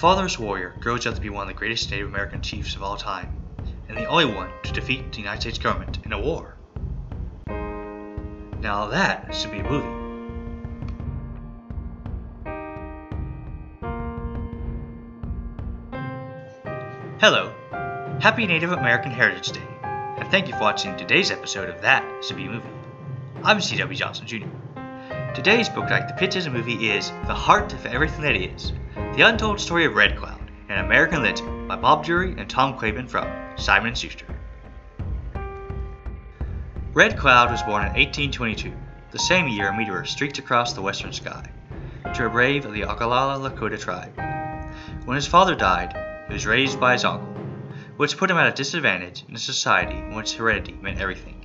fatherless warrior grows up to be one of the greatest Native American chiefs of all time, and the only one to defeat the United States government in a war. Now that should be a movie. Hello, happy Native American Heritage Day, and thank you for watching today's episode of That Should Be a Movie. I'm C.W. Johnson Jr. Today's book I'd like to pitch as a movie is The Heart of Everything That Is, The Untold Story of Red Cloud, an American Legend by Bob Drury and Tom Clavin from Simon Schuster. Red Cloud was born in 1822, the same year a meteor streaked across the western sky, to a brave of the Oglala Lakota tribe. When his father died, he was raised by his uncle, which put him at a disadvantage in a society in which heredity meant everything.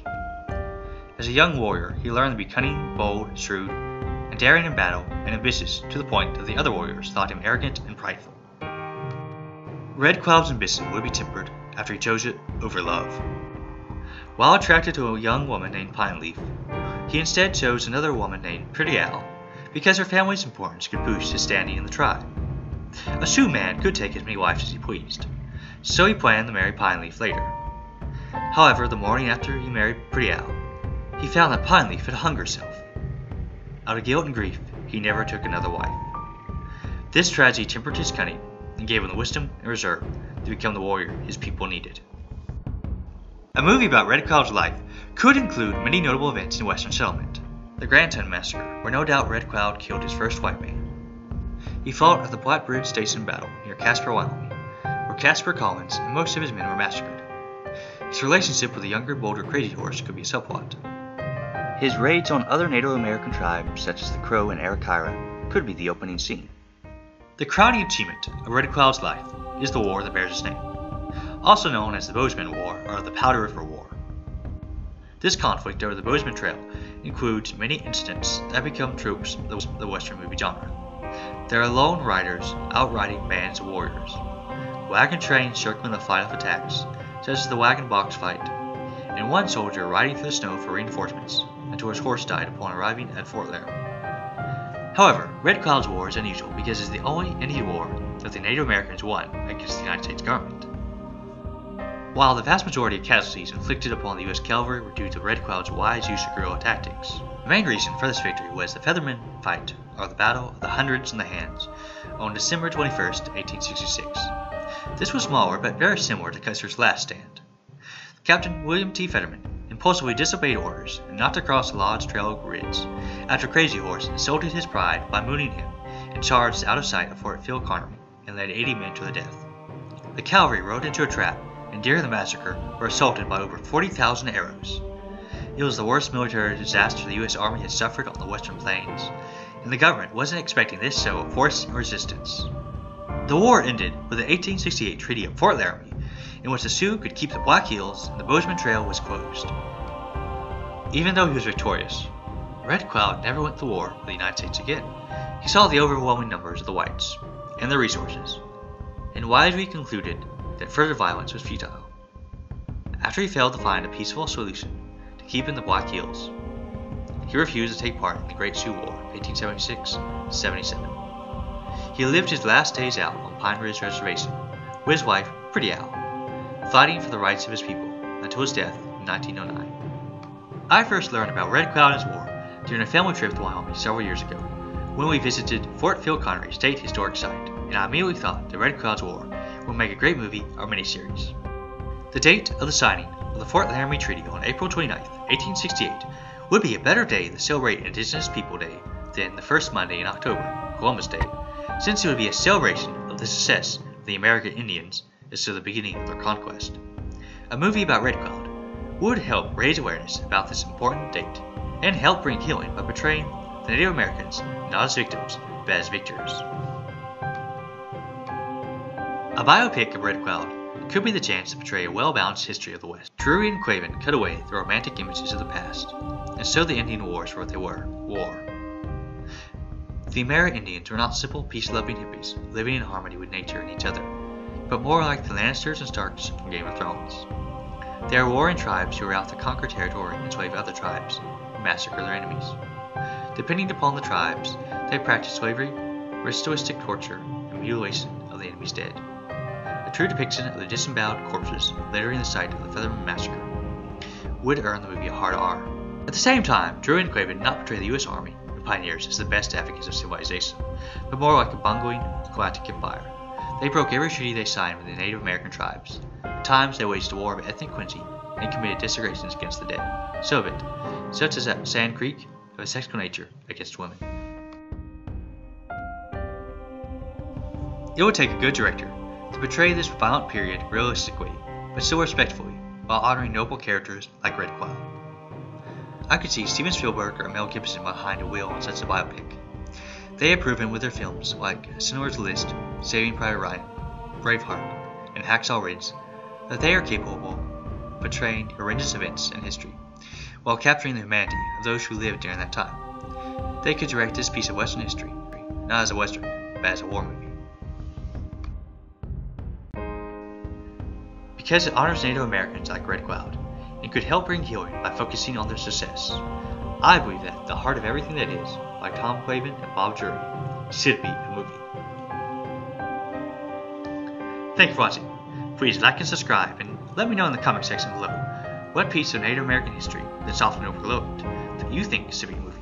As a young warrior, he learned to be cunning, bold, shrewd, and daring in battle, and ambitious to the point that the other warriors thought him arrogant and prideful. Red Cloud's ambition would be tempered after he chose it over love. While attracted to a young woman named Pine Leaf, he instead chose another woman named Pretty Owl because her family's importance could boost his standing in the tribe. A Sioux man could take as many wives as he pleased, so he planned to marry Pine Leaf later. However, the morning after he married Pretty Owl, he found that Pine Leaf had hung herself. Out of guilt and grief, he never took another wife. This tragedy tempered his cunning and gave him the wisdom and reserve to become the warrior his people needed. A movie about Red Cloud's life could include many notable events in Western settlement. The Granton Massacre, where no doubt Red Cloud killed his first white man. He fought at the Black Bridge Station battle near Casper, Wyoming, where Casper Collins and most of his men were massacred. His relationship with the younger, bolder Crazy Horse could be a subplot. His raids on other Native American tribes, such as the Crow and Arikara, could be the opening scene. The crowning achievement of Red Cloud's life is the war that bears his name, also known as the Bozeman War or the Powder River War. This conflict over the Bozeman Trail includes many incidents that become tropes of the Western movie genre. There are lone riders outriding bands of warriors, wagon trains circling the fight-off attacks, such as the wagon box fight, and one soldier riding through the snow for reinforcements until his horse died upon arriving at Fort Laramie. However, Red Cloud's war is unusual because it is the only Indian war that the Native Americans won against the United States government. While the vast majority of casualties inflicted upon the U.S. cavalry were due to Red Cloud's wise use of guerrilla tactics, the main reason for this victory was the Featherman Fight, or the Battle of the Hundreds and the Hands, on December 21, 1866. This was smaller but very similar to Custer's last stand. Captain William T. Fetterman impulsively disobeyed orders and knocked across the Lodge Trail Ridge after Crazy Horse insulted his pride by mooning him and charged out of sight of Fort Phil Connery and led 80 men to their death. The cavalry rode into a trap and during the massacre were assaulted by over 40,000 arrows. It was the worst military disaster the U.S. Army had suffered on the Western Plains, and the government wasn't expecting this show of force and resistance. The war ended with the 1868 Treaty of Fort Laramie, in which the Sioux could keep the Black Hills and the Bozeman Trail was closed. Even though he was victorious, Red Cloud never went to war with the United States again. He saw the overwhelming numbers of the whites and their resources, and wisely concluded that further violence was futile. After he failed to find a peaceful solution to keep in the Black Hills, he refused to take part in the Great Sioux War of 1876-77. He lived his last days out on Pine Ridge Reservation with his wife, Pretty Owl, fighting for the rights of his people until his death in 1909. I first learned about Red Cloud and his war during a family trip to Wyoming several years ago when we visited Fort Phil Connery State Historic Site, and I immediately thought that Red Cloud's war would make a great movie or miniseries. The date of the signing of the Fort Laramie Treaty on April 29, 1868 would be a better day to celebrate Indigenous People Day than the first Monday in October, Columbus Day, since it would be a celebration of the success of the American Indians as to the beginning of their conquest. A movie about Red Cloud would help raise awareness about this important date and help bring healing by portraying the Native Americans not as victims but as victors. A biopic of Red Cloud could be the chance to portray a well-balanced history of the West. Drury and Clavin cut away the romantic images of the past and showed the Indian Wars for what they were, war. The American Indians were not simple, peace-loving hippies living in harmony with nature and each other, but more like the Lannisters and Starks from Game of Thrones. They are warring tribes who were out to conquer territory and enslave other tribes and massacre their enemies. Depending upon the tribes, they practiced slavery, ritualistic torture, and mutilation of of the enemy's dead. A true depiction of the disemboweled corpses littering the site of the Featherman Massacre would earn the movie a hard R. At the same time, Drury and Clavin did not portray the U.S. Army and pioneers as the best advocates of civilization, but more like a bungling galactic empire. They broke every treaty they signed with the Native American tribes. At times, they waged a war of ethnic cleansing and committed desecrations against the dead, some of it, such as at Sand Creek, of a sexual nature against women. It would take a good director to portray this violent period realistically, but still respectfully, while honoring noble characters like Red Cloud. I could see Steven Spielberg or Mel Gibson behind a wheel on such a biopic. They have proven with their films like Schindler's List, Saving Private Ryan, Braveheart, and Hacksaw Ridge that they are capable of portraying horrendous events in history, while capturing the humanity of those who lived during that time. They could direct this piece of Western history, not as a Western, but as a war movie. Because it honors Native Americans like Red Cloud, and could help bring healing by focusing on their success, I believe that the heart of everything that is, by Tom Clavin and Bob Drury, should be a movie. Thank you for watching. Please like and subscribe, and let me know in the comment section below what piece of Native American history that's often overlooked that you think should be a movie.